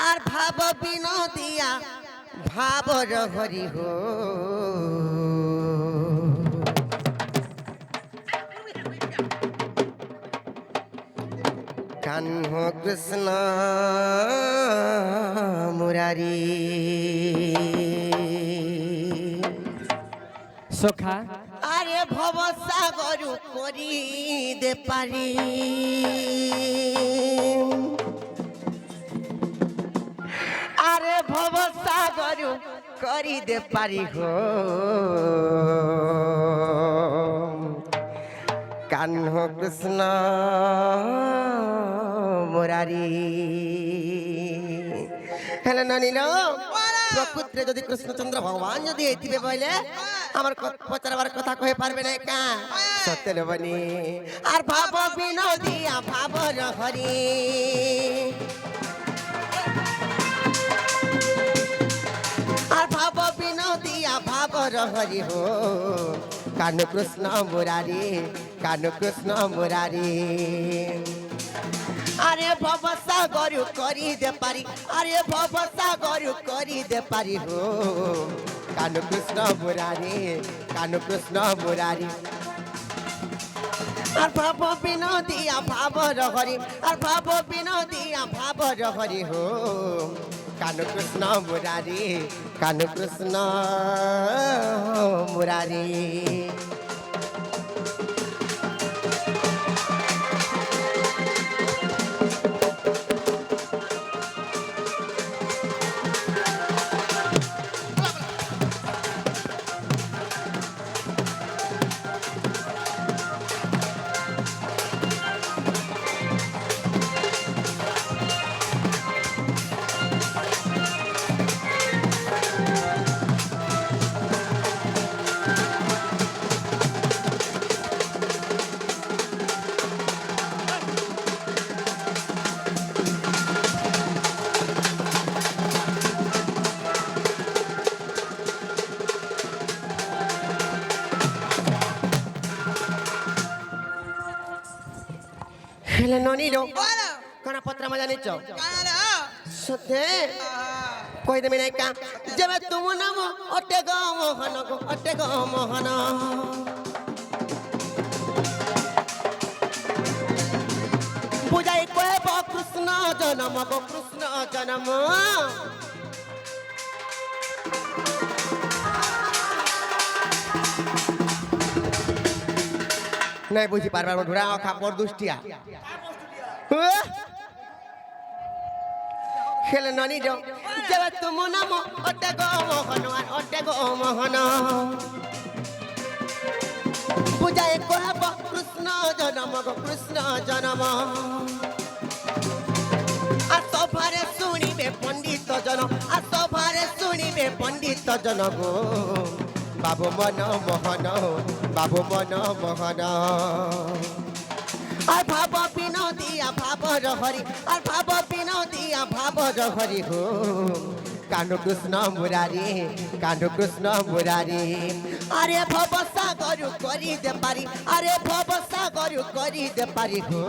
আর ভাব বিনোদিয়া ভাবর হরি হো কাহ্ন কৃষ্ণ মুরারি সখা আরে ভব সাগর করি দে পারি আরে ভব সাগর করি দে পারি হো কাহ্ন কৃষ্ণ মুরারি হেলে ননিল প্রকৃতিরে যদি কৃষ্ণচন্দ্র ভগবান যদি এইথিবে বলে আমার পচারবার কথা কহে পারবে না কা সত্যের বনি আর ভাব বিনোদিয়া ভাবর হরি আর ভাব বিনোদিয়া ভাবর হরি হো কাহ্ন কৃষ্ণ মুরারি কাহ্ন কৃষ্ণ মুরারি আরে ভব সাগর করি দে পারি আরে ভব সাগর করি দে পারি হো কাহ্ন কৃষ্ণ মুরারি কাহ্ন কৃষ্ণ মুরারি আর ভাব বিনোদিয়া ভাবর হরি আর ভাব বিনোদিয়া ভাবর হরি হো কাহ্ন কৃষ্ণ মুরারি কাহ্ন কৃষ্ণ মুরারি হেলে ননিলো কোন পত্র মজা নিচ্ছ সত্যি কই দেমি নাই কা যেবে তুম নাম অটে গো মোহন গো অটে গো মোহন বুঝাই কইব কৃষ্ণ জনম গো কৃষ্ণ জনম নাই বুঝি পারবার ধরা খাপড় দুষ্টিয়া খেলে ননি যাও যাবে তুম নাম অটে গো মোহন অটে গো মোহন বুঝাই কহব কৃষ্ণ জনম গো কৃষ্ণ জনম আসভারে শুনিবে পণ্ডিত জন আসভারে শুনিবে পণ্ডিত জন গো বাবু মন মোহন বাবু মন মোহন আর ভাব বিনোদিয়া ভাবর হরি আর ভাব বিনোদিয়া ভাবর হরি হো কাহ্ন কৃষ্ণ মুরারি কাহ্ন কৃষ্ণ মুরারি আরে ভব সাগর করি দে পারি আরে ভব সাগর করি দে পারি হো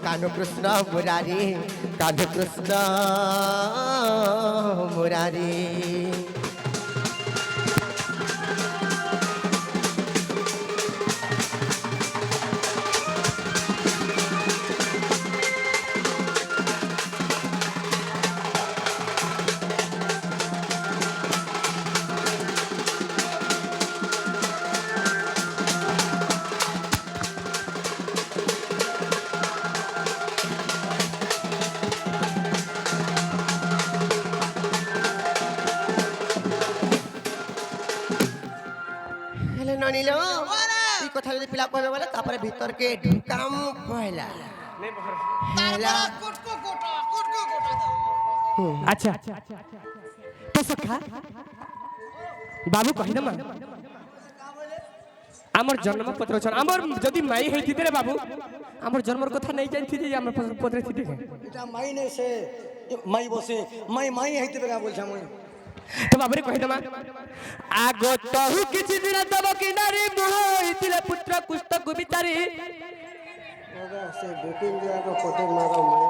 কাহ্ন কৃষ্ণ মুরারি কাহ্ন কৃষ্ণ মুরারি ননিল এই কথা যদি পিলা কইবে বলে তারপরে ভিতরকে ঢুকাম পয়লা হেলা আচ্ছা তো সখা বাবু কহিদম আমার জন্মপত্র আমার যদি মাই হইতিতে রে বাবু আমার জন্মর কথা নেই জানতি যে আমার পত্রে থিতে এটা মাই নেই সে মাই বসে মাই হইতে বেগা বলছ মই তো বাবুরে কহিদমা আগত কিছু দিন তব কিনারে মোহ হইতিলে পুত্র কুষ্ঠ গুবিতারে ସେ ବିପିନ ଯାକ ପଟେ ମାର ମାର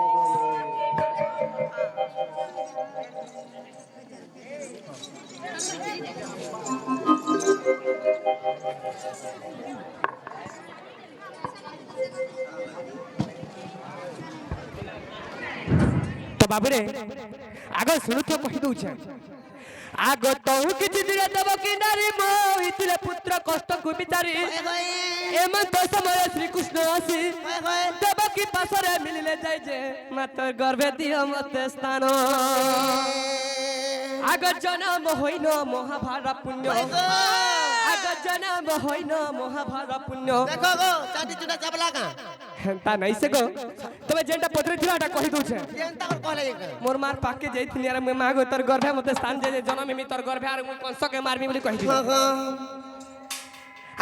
তো বাবুরে আগ শুনুথ কহি দউছে আগ তহু কিছু দিলে দেব কি নারী মোহিতিলে পুত্র কষ্ট কু বিচারি এমন্ত সময় শ্রীকৃষ্ণ আসি দেব কি পাশরে মিলিলে যাই যে মাতর গর্ভে দিও মতে স্থান আগ জনম হইন মহাভারত পুণ্য আগ জনম হইন মহাভারত পুণ্য দেখো গো চাটি চুটা চাবলা কা হেন্তা নাই সে গো তবে যেটা পত্রে ছিল এটা কহি দউছে যেনতা কলে মোর মার পাকে যাইছিনি আর মে মাগো তোর গর্ভে মতে স্থান যে জনমিমি তোর গর্ভে আর মুই কংসকে মারবি বলি কহি দিল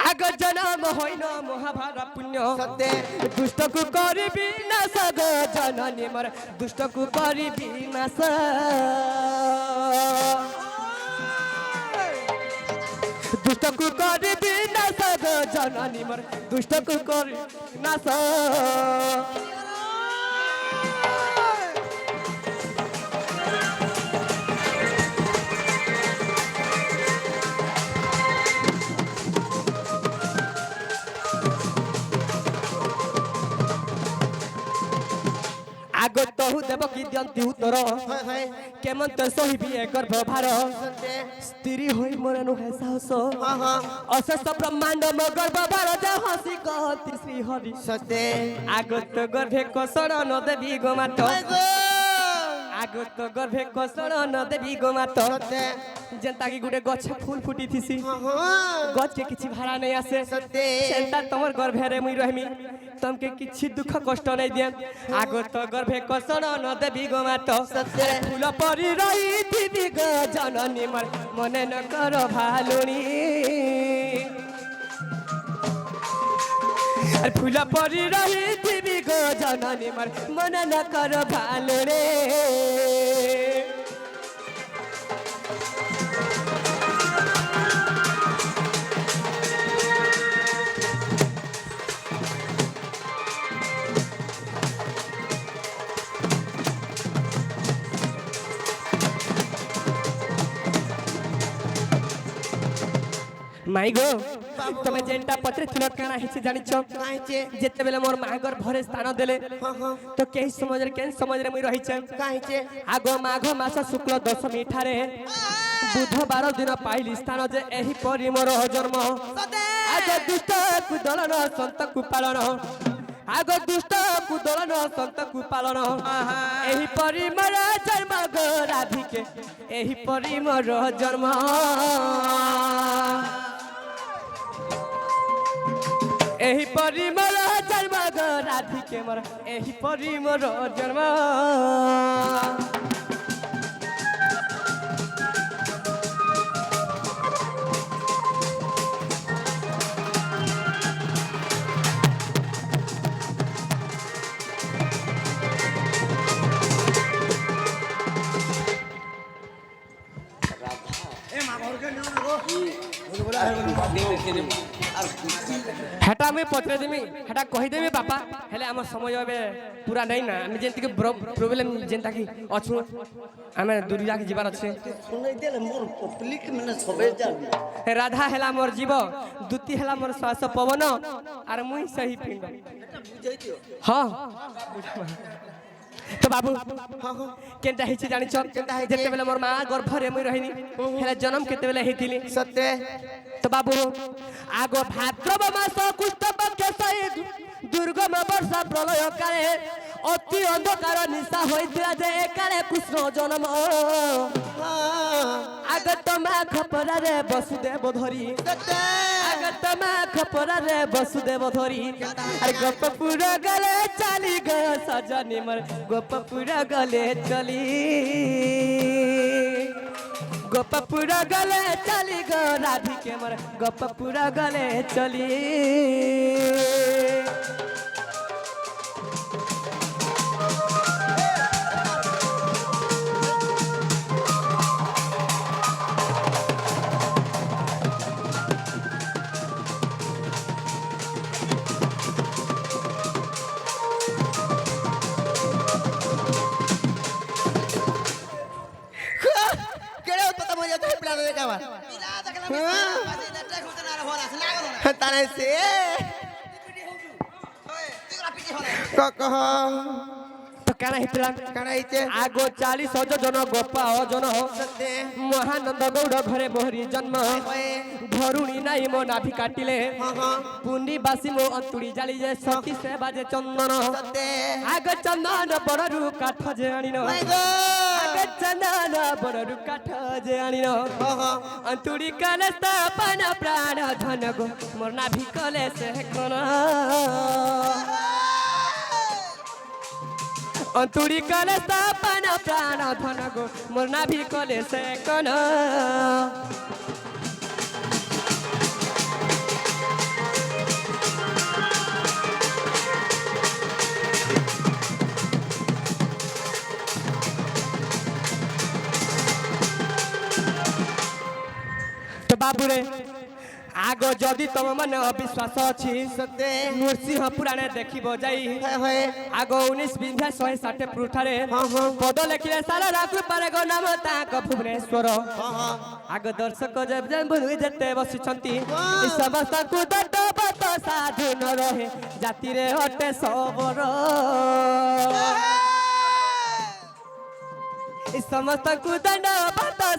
আগ জনম হইন মহাভারত পুণ্য সত্যে দুষ্টকু করিবি নাশ গো জননী মোর দুষ্টকু করিবি নাশ দুষ্টকু করিবি নাশ গো জননী মোর দুষ্টকু করি নাশ আগ তহু দেব কি দিয়ন্তি উত্তর হয় হয় কেমন্ত সহিবি এ গর্ভভার সত্যে স্ত্রী হই মরনু হে সাহস হ্যাঁ হ্যাঁ অশেষ ব্রহ্মাণ্ড মো গর্ভভার যে হসি কহতি শ্রী হরি সত্যে আগত গর্ভে কসড় ন দেবী গোমাত আগত গর্ভে কসড় ন দেবী গোমাত সত্যে যেন্তা কি গুটে গছে ফুল ফুটি থিসি হ্যাঁ গছকে কিছু ভাড়া নেই আসে সত্যে সেন্তা তোমার গর্ভে মুই রহমি তমকে কিছু দুঃখ কষ্ট নাই দিয়ান আগত গর্ভে কসড় ন দেবী গোমাত সত্যে ফুল পরি রহি দিবি গো জননী মোর মনে ন কর ভালুনি আর ফুল পরি রহি দিবি গো জননী মোর মনে ন কর ভালুনি মাই গো তুমি যেটা পত্রে ছিল কেনা হিসি জানিছ কাহিছে যেতেবেলে মোর মাগর ভরে স্থান দেলে তো কেই সমাজরে কেন সমাজরে মুই রহিছে কাহিছে আগ মাঘ মাস শুক্ল দশমী ঠারে বুধবার দিন পাইলি স্থান যে এহি পরি মোর জন্ম আগ দুষ্ট কুদলন সন্ত কুপালন আগ দুষ্ট কুদলন সন্ত কুপালন এহি পরি মোর জন্ম গো রাধিকে এহি পরি মোর জন্ম एही परी मोर जन्म गो राधिके मोर एही परी मोर जन्म हेटा मैं पत्रे देमी हेटा कहि देमी बापा हेले हमर समय होबे पूरा नहीं ना हम जेंति के प्रॉब्लम जेंता की अछु हमें दुनिया के जीवन अछि শুনাই দিলে মোর পব্লিক মানে সবে জানি राधा हेला मोर जीव दुती हेला मोर श्वास पवन आर मुई सही पिंड বুঝাই দিও हां तो बाबू केनता हिछि जानि छ जेते बेले मोर मां गर्भ रे मुई रहिनी हेला जन्म केते बेले हेतिली सत्य तो बाबू आगो भाद्रव मास कुष्ठ पक्ष सहित दुर्गम वर्षा प्रलय काले অতি অন্ধকার নিশা হইছিলা যে একালে কৃষ্ণ জন্ম আগত মা খপরারে বসুদেব ধরি আগত মা খপরারে বসুদেব ধরি আর গোপপুর গলে চালি গ সজনী মর গোপপুর গলে চলি গোপপুর গলে চলি গ রাধিকে মর গোপপুর গলে চলি से कह तो क्या नहीं पिला कणाइचे आगो 40 जन गोपा जन सते महानंद गौड़ घरे मोहरी जन्म धरुणी नाई मो नाभि काटिले पुंडी बासी मो अंतुड़ी जाली जे सती से बाजे चंदन सते आग चंदन बड़रू काठ जे आनिनो आग चंदन बड़रू काठ जे आनिनो अंतुड़ी कले स्थापन प्राण धन गो मोर नाभि कले से कोन अंतुड़ी कले स्थापन प्राण धन गो मोर नाभि कले से कोन तो बाबू रे आगो जदि तुम मन अविश्वास अच्छी सते नृसिंह पुराणे देखिबो जाई होए आगो 19 बिंध्या 160 पृष्ठारे पद लेखिले सारा रात्रु पारे गो नाम ताक भुवनेश्वर आगो दर्शक जब जब बुझि जेते बसिछंती ई समस्त को दत्त साधु न रहे जाति रे हटे सबरो ई समस्त को दंड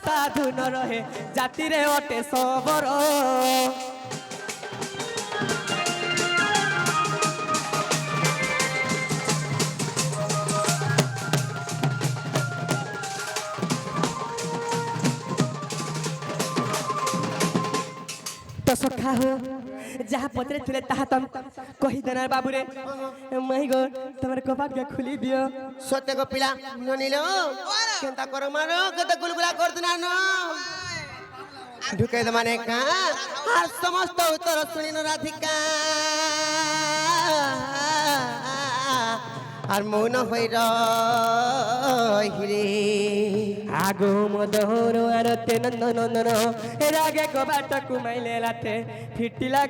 साधु न रहे जाति रे हटे सबरो तो सखा हो जहाँ पत्रे थिले ताहा तम कही देना बाबू रे मही गो तमर कपाट के खुली दियो सत्य को पिला ननिलो केंता कर मारो कत गुलगुला कर दिना न ढुके द माने का আর সমস্ত উত্তর শুনিন রাধিকা আর মৌন হই রহিরে आगो मदहरो आरते नंदन नंदन रागे कबाट कुमाइले लाते फिटिला